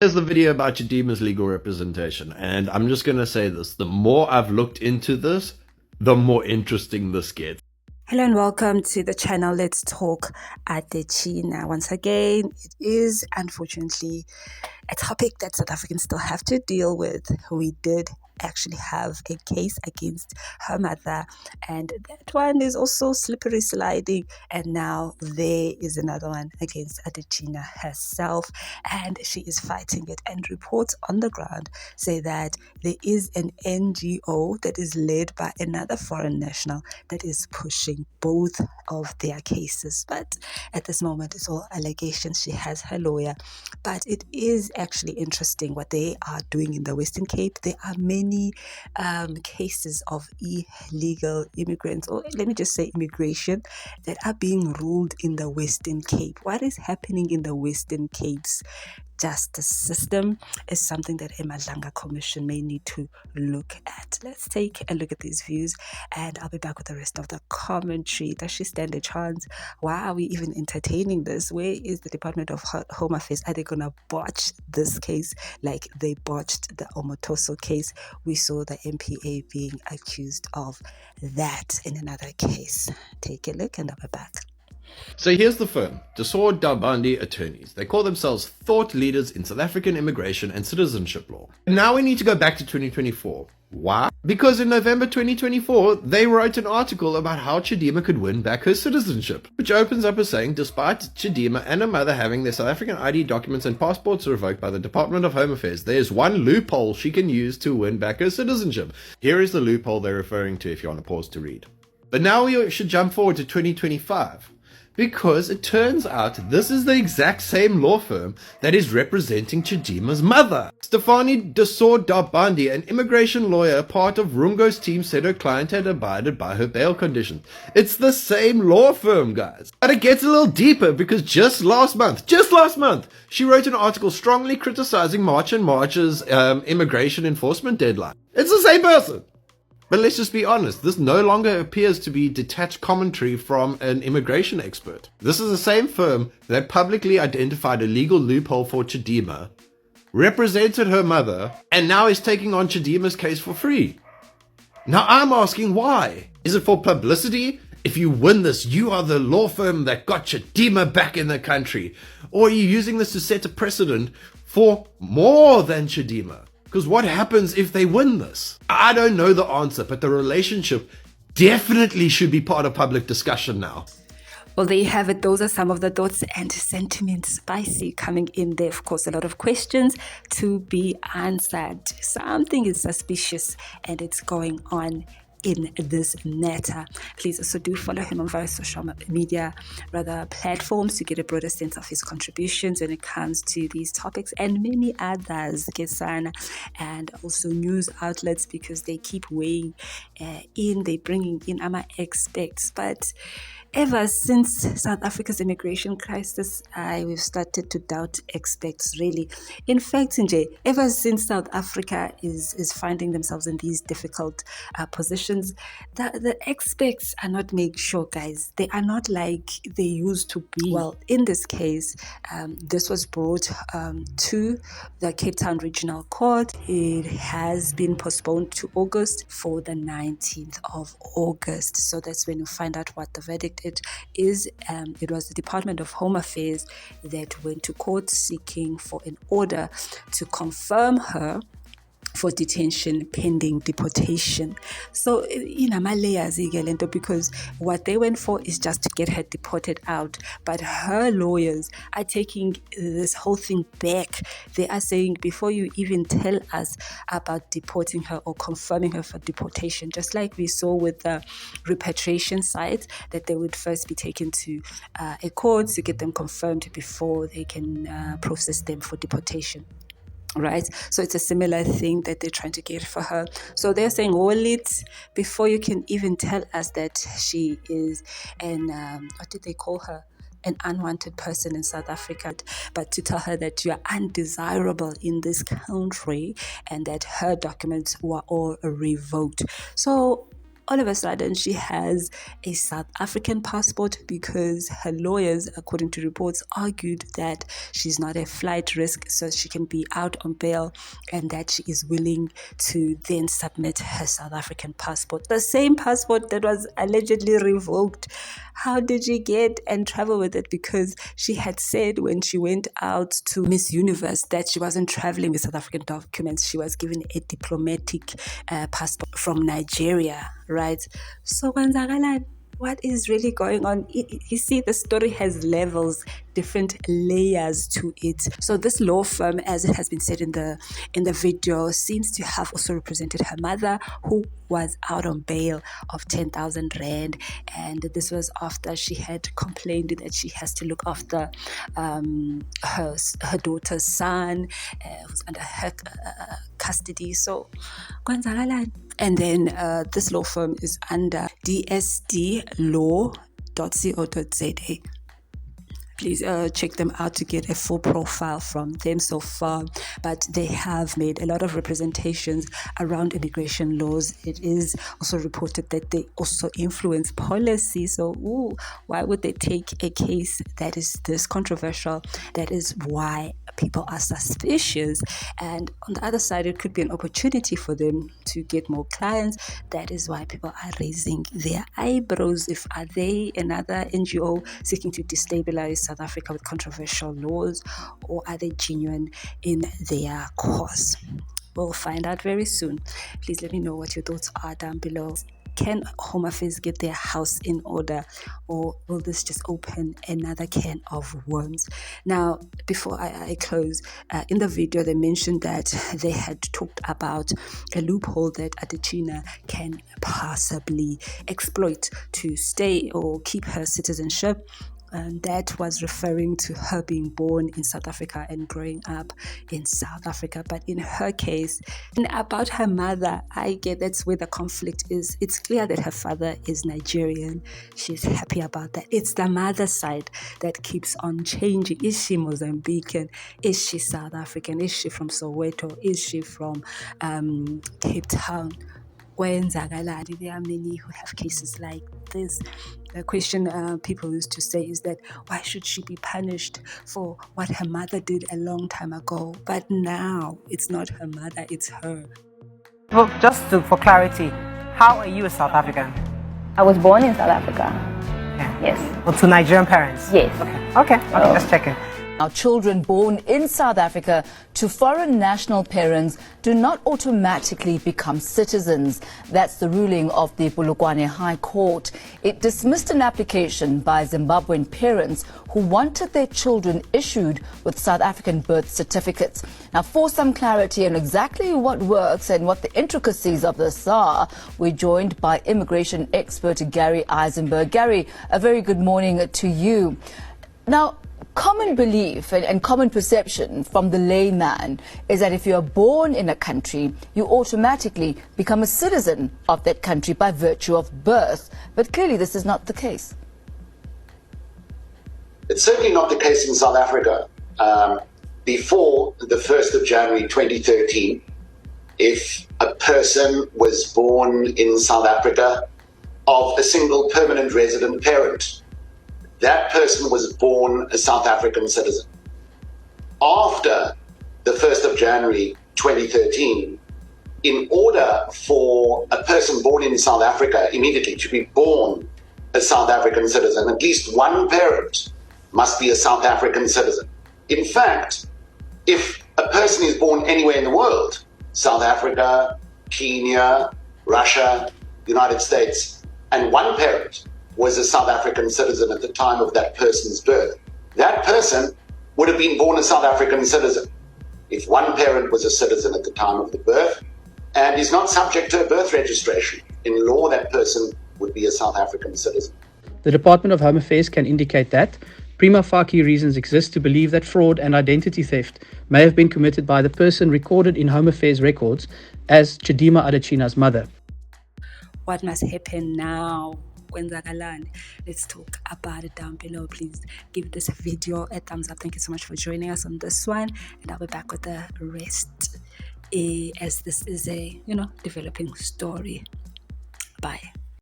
Here's the video about Chidimma's legal representation, and I'm just going to say this. The more I've looked into this, the more interesting this gets. Hello and welcome to the channel. Let's talk China. Once again, it is unfortunately a topic that South Africans still have to deal with. We did actually have a case against her mother, and that one is also slippery sliding, and now there is another one against Chidimma herself, and she is fighting it. And reports on the ground say that there is an NGO that is led by another foreign national that is pushing both of their cases, but at this moment it's all allegations. She has her lawyer, but it is actually interesting what they are doing in the Western Cape. There are many cases of illegal immigrants, or let me just say immigration, that are being ruled in the Western Cape. What is happening in the Western Cape's justice system is something that a Madlanga Commission may need to look at. Let's take a look at these views, and I'll be back with the rest of the commentary. Does she stand a chance? Why are we even entertaining this? Where is the Department of Home Affairs? Are they going to botch this case like they botched the Omotoso case? We saw the MPA being accused of that in another case. Take a look and I'll be back. So here's the firm, Desorr Dabandi Attorneys. They call themselves thought leaders in South African immigration and citizenship law. And now we need to go back to 2024. Why? Because in November 2024, they wrote an article about how Chidimma could win back her citizenship, which opens up as saying, despite Chidimma and her mother having their South African ID documents and passports revoked by the Department of Home Affairs, there's one loophole she can use to win back her citizenship. Here is the loophole they're referring to if you want to pause to read. But now we should jump forward to 2025. Because it turns out this is the exact same law firm that is representing Chidimma's mother. Stefanie Desorr Dabandi, an immigration lawyer, part of Rungo's team, said her client had abided by her bail conditions. It's the same law firm, guys. But it gets a little deeper because just last month, she wrote an article strongly criticizing March and March's immigration enforcement deadline. It's the same person. But let's just be honest, this no longer appears to be detached commentary from an immigration expert. This is the same firm that publicly identified a legal loophole for Chidimma, represented her mother, and now is taking on Chidimma's case for free. Now I'm asking why? Is it for publicity? If you win this, you are the law firm that got Chidimma back in the country. Or are you using this to set a precedent for more than Chidimma? Because what happens if they win this? I don't know the answer, but the relationship definitely should be part of public discussion now. Well, there you have it. Those are some of the thoughts and sentiments spicy coming in there. Of course, a lot of questions to be answered. Something is suspicious and it's going on in this matter. Please also do follow him on various social media platforms to get a broader sense of his contributions when it comes to these topics and many others, Kesana, and also news outlets, because they keep weighing they're bringing in experts. But ever since South Africa's immigration crisis, we've started to doubt experts, really. In fact, Nje, ever since South Africa is finding themselves in these difficult positions, the experts are not made sure, guys. They are not like they used to be. Well, in this case, this was brought to the Cape Town Regional Court. It has been postponed to August for the 19th of August. So that's when you find out what the verdict is. It was the Department of Home Affairs that went to court seeking for an order to confirm her for detention pending deportation. So, my layers, because what they went for is just to get her deported out. But her lawyers are taking this whole thing back. They are saying, before you even tell us about deporting her or confirming her for deportation, just like we saw with the repatriation sites, that they would first be taken to a court to get them confirmed before they can process them for deportation. Right, so it's a similar thing that they're trying to get for her. So they're saying, hold it before you can even tell us that she is an what did they call her? An unwanted person in South Africa, but to tell her that you are undesirable in this country and that her documents were all revoked. So all of a sudden she has a South African passport because her lawyers, according to reports, argued that she's not a flight risk, so she can be out on bail, and that she is willing to then submit her South African passport, the same passport that was allegedly revoked. How did she get and travel with it? Because she had said when she went out to Miss Universe that she wasn't traveling with South African documents. She was given a diplomatic passport from Nigeria, right? So what is really going on? You see, the story has levels, different layers to it. So this law firm, as it has been said in the video, seems to have also represented her mother, who was out on bail of 10,000 rand, and this was after she had complained that she has to look after her daughter's son, who's under her custody. So and then this law firm is under dsdlaw.co.za. Please check them out to get a full profile from them so far. But they have made a lot of representations around immigration laws. It is also reported that they also influence policy. So why would they take a case that is this controversial? That is why people are suspicious. And on the other side, it could be an opportunity for them to get more clients. That is why people are raising their eyebrows. If are they another NGO seeking to destabilize South Africa with controversial laws, or are they genuine in their cause? We'll find out very soon. Please let me know what your thoughts are down below. Can Home Affairs get their house in order, or will this just open another can of worms? Now, before I close, in the video they mentioned that they had talked about a loophole that Adetshina can possibly exploit to stay or keep her citizenship. And that was referring to her being born in South Africa and growing up in South Africa. But in her case, and about her mother, I get that's where the conflict is. It's clear that her father is Nigerian. She's happy about that. It's the mother side that keeps on changing. Is she Mozambican? Is she South African? Is she from Soweto? Is she from Cape Town? There are many who have cases like this. The question people used to say is that why should she be punished for what her mother did a long time ago? But now it's not her mother, it's her. Well, for clarity, how are you a South African? I was born in South Africa. Yeah. Yes. Well, to Nigerian parents? Yes. Okay, just checking. Now, children born in South Africa to foreign national parents do not automatically become citizens. That's the ruling of the Polokwane High Court. It dismissed an application by Zimbabwean parents who wanted their children issued with South African birth certificates. Now, for some clarity on exactly what works and what the intricacies of this are, we're joined by immigration expert Gary Eisenberg. Gary, a very good morning to you. Now, common belief and common perception from the layman is that if you are born in a country, you automatically become a citizen of that country by virtue of birth. But clearly this is not the case. It's certainly not the case in South Africa. Before the 1st of January 2013, if a person was born in South Africa of a single permanent resident parent, that person was born a South African citizen. After the 1st of January 2013, in order for a person born in South Africa immediately to be born a South African citizen, at least one parent must be a South African citizen. In fact, if a person is born anywhere in the world, South Africa, Kenya, Russia, United States, and one parent was a South African citizen at the time of that person's birth, that person would have been born a South African citizen if one parent was a citizen at the time of the birth and is not subject to a birth registration. In law, that person would be a South African citizen. The Department of Home Affairs can indicate that prima facie reasons exist to believe that fraud and identity theft may have been committed by the person recorded in Home Affairs records as Chidimma Adetshina's mother. What must happen now? Let's talk about it down below. Please give this video a thumbs up. Thank you so much for joining us on this one, and I'll be back with the rest as this is a developing story. Bye.